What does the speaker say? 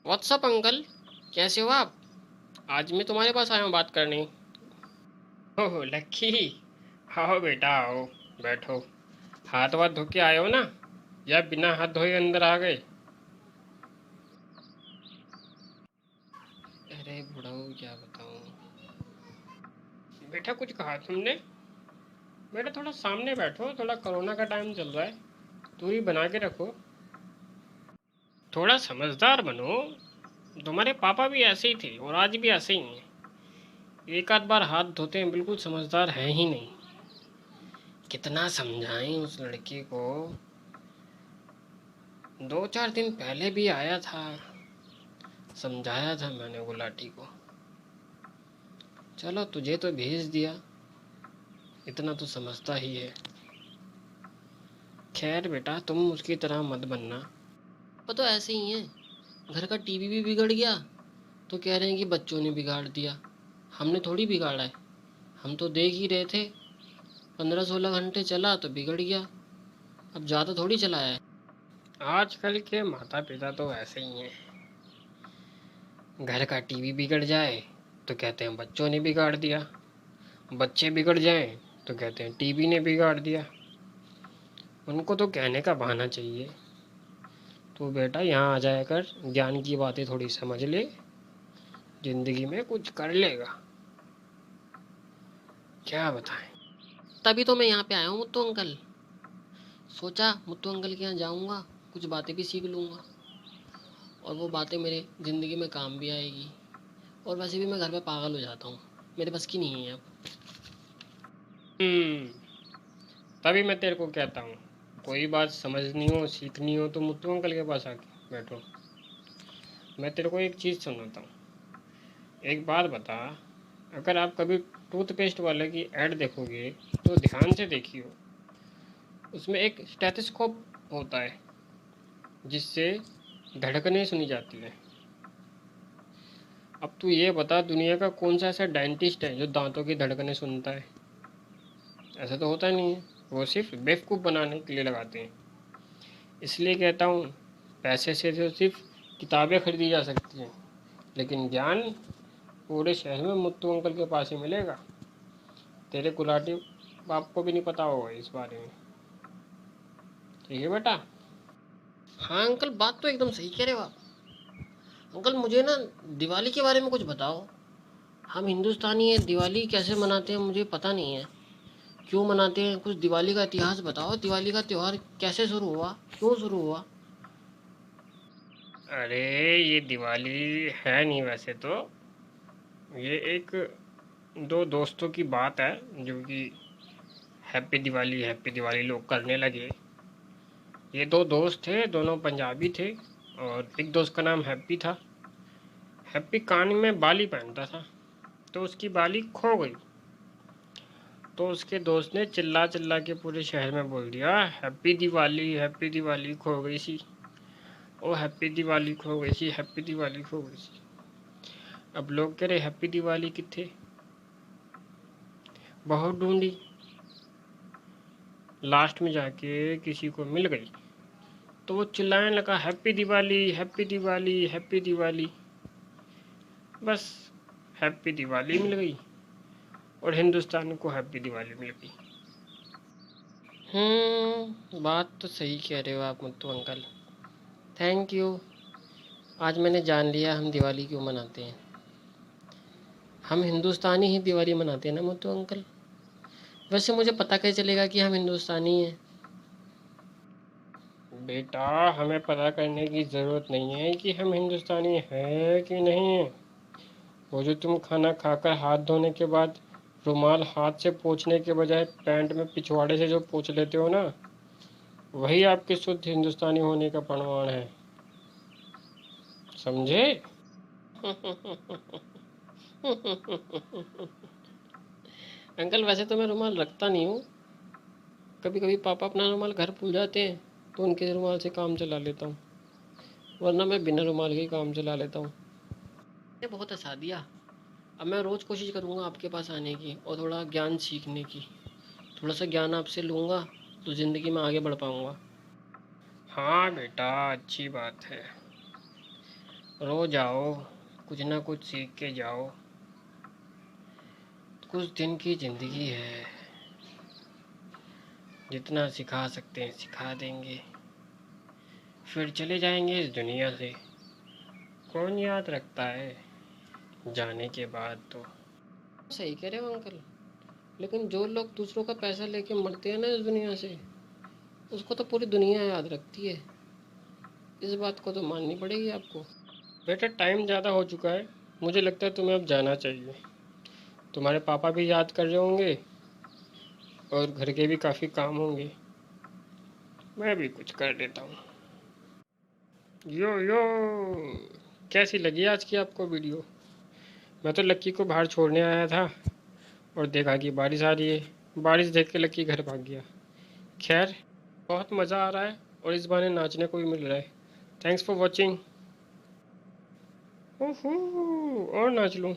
WhatsApp uncle, कैसे हो आप? आज मैं तुम्हारे पास आया हूँ बात करने। ओह लक्की, आओ बेटा आओ, बैठो। हाथ वाथ धो के आए हो ना, या बिना हाथ धोए अंदर आ गए? अरे बुढ़ाऊ क्या बताऊँ। बेटा कुछ कहा तुमने? बेटा थोड़ा सामने बैठो, थोड़ा कोरोना का टाइम चल रहा है, दूरी बना के रखो। थोड़ा समझदार बनो। तुम्हारे पापा भी ऐसे ही थे और आज भी ऐसे ही हैं। एक आध बार हाथ धोते हैं, बिल्कुल समझदार है ही नहीं। कितना समझाएं उस लड़के को। 2-4 दिन पहले भी आया था, समझाया था मैंने गुलाटी को। चलो तुझे तो भेज दिया, इतना तो समझता ही है। खैर बेटा तुम उसकी तरह मत बनना। वो तो ऐसे ही है। घर का टीवी भी बिगड़ गया तो कह रहे हैं कि बच्चों ने बिगाड़ दिया। हमने थोड़ी बिगाड़ा है, हम तो देख ही रहे थे। 15-16 घंटे चला तो बिगड़ गया, अब ज़्यादा थोड़ी चलाया है। आजकल के माता पिता तो ऐसे ही हैं। घर का टीवी बिगड़ जाए तो कहते हैं बच्चों ने बिगाड़ दिया, बच्चे बिगड़ जाएं तो कहते हैं टीवी ने बिगाड़ दिया। उनको तो कहने का बहाना चाहिए। तो बेटा यहाँ आ जाया कर, ज्ञान की बातें थोड़ी समझ ले, जिंदगी में कुछ कर लेगा। क्या बताएं। तभी तो मैं यहाँ पे आया हूँ मुत्तू अंकल। सोचा मुत्तू अंकल के यहाँ जाऊँगा, कुछ बातें भी सीख लूँगा और वो बातें मेरे ज़िंदगी में काम भी आएगी। और वैसे भी मैं घर पे पागल हो जाता हूँ, मेरे बस की नहीं है अब। तभी मैं तेरे को कहता हूँ, कोई बात समझनी हो सीखनी हो तो मुत्तू अंकल के पास आके बैठो। मैं तेरे को एक चीज़ सुनाता हूँ। एक बात बता, अगर आप कभी टूथपेस्ट वाले की ऐड देखोगे तो ध्यान से देखियो। उसमें एक स्टेथोस्कोप होता है जिससे धड़कनें सुनी जाती हैं। अब तू ये बता, दुनिया का कौन सा ऐसा डेंटिस्ट है जो दांतों की धड़कनें सुनता है? ऐसा तो होता नहीं है। वो सिर्फ बेवकूफ़ बनाने के लिए लगाते हैं। इसलिए कहता हूँ, पैसे से तो सिर्फ किताबें खरीदी जा सकती हैं, लेकिन ज्ञान पूरे शहर में मुत्तू अंकल के पास ही मिलेगा। तेरे गुलाटी बाप को भी नहीं पता होगा इस बारे में। ठीक है बेटा? हाँ अंकल, बात तो एकदम सही कह रहे हो आप। अंकल मुझे ना दिवाली के बारे में कुछ बताओ। हम हिंदुस्तानी हैं, दिवाली कैसे मनाते हैं मुझे पता नहीं है। क्यों मनाते हैं, कुछ दिवाली का इतिहास बताओ। दिवाली का त्यौहार कैसे शुरू हुआ, क्यों शुरू हुआ? अरे ये दिवाली है नहीं वैसे तो, ये एक दो दोस्तों की बात है जो कि हैप्पी दिवाली लोग करने लगे। ये दो दोस्त थे, दोनों पंजाबी थे, और एक दोस्त का नाम हैप्पी था। हैप्पी कान में बाली पहनता था, तो उसकी बाली खो गई। तो उसके दोस्त ने चिल्ला चिल्ला के पूरे शहर में बोल दिया, हैप्पी दिवाली खो गई सी। ओ हैप्पी दिवाली खो गई सी, हैप्पी दिवाली खो गई सी। अब लोग कह रहे हैप्पी दिवाली किथे? बहुत ढूंढी, लास्ट में जाके किसी को मिल गई। तो वो चिल्लाने लगा, happy Diwali happy Diwali happy Diwali. बस हैप्पी दिवाली मिल गई और हिंदुस्तान को हैप्पी दिवाली मिल गई। बात तो सही कह रहे हो आप मुत्तू अंकल। Thank you. आज मैंने जान लिया हम दिवाली क्यों मनाते हैं। हम हिंदुस्तानी ही दिवाली मनाते हैं ना मुत्तू अंकल। वैसे मुझे पता कैसे चलेगा कि हम हिंदुस्तानी हैं? बेटा हमें पता करने की ज़रूरत नहीं है कि हम हिंदुस्तानी हैं कि नहीं हैं। वो जो तुम खाना खाकर हाथ धोने के बाद रुमाल हाथ से पोंछने के बजाय पैंट में पिछवाड़े से जो पोंछ लेते हो ना, वही आपके शुद्ध हिंदुस्तानी होने का प्रमाण है। समझे? अंकल वैसे तो मैं रुमाल रखता नहीं हूँ। कभी कभी पापा अपना रुमाल घर भूल जाते हैं तो उनके रुमाल से काम चला लेता हूँ, वरना मैं बिना रुमाल के ही काम चला लेता हूँ। ये बहुत हँसा दिया। अब मैं रोज़ कोशिश करूँगा आपके पास आने की और थोड़ा ज्ञान सीखने की। थोड़ा सा ज्ञान आपसे लूँगा तो ज़िंदगी में आगे बढ़ पाऊँगा। हाँ बेटा, अच्छी बात है। रो जाओ, कुछ ना कुछ सीख के जाओ। कुछ दिन की ज़िंदगी है, जितना सिखा सकते हैं सिखा देंगे, फिर चले जाएंगे इस दुनिया से। कौन याद रखता है जाने के बाद तो। सही कह रहे हो अंकल, लेकिन जो लोग दूसरों का पैसा लेके मरते हैं ना इस दुनिया से, उसको तो पूरी दुनिया याद रखती है। इस बात को तो माननी पड़ेगी आपको। बेटा टाइम ज़्यादा हो चुका है, मुझे लगता है तुम्हें अब जाना चाहिए। तुम्हारे पापा भी याद कर रहे होंगे और घर के भी काफ़ी काम होंगे। मैं भी कुछ कर लेता हूँ। यो यो, कैसी लगी आज की आपको वीडियो? मैं तो लक्की को बाहर छोड़ने आया था और देखा कि बारिश आ रही है। बारिश देख के लक्की घर भाग गया। खैर, बहुत मज़ा आ रहा है और इस बहाने नाचने को भी मिल रहा है। Thanks for watching. ओहो, और नाच लूँ।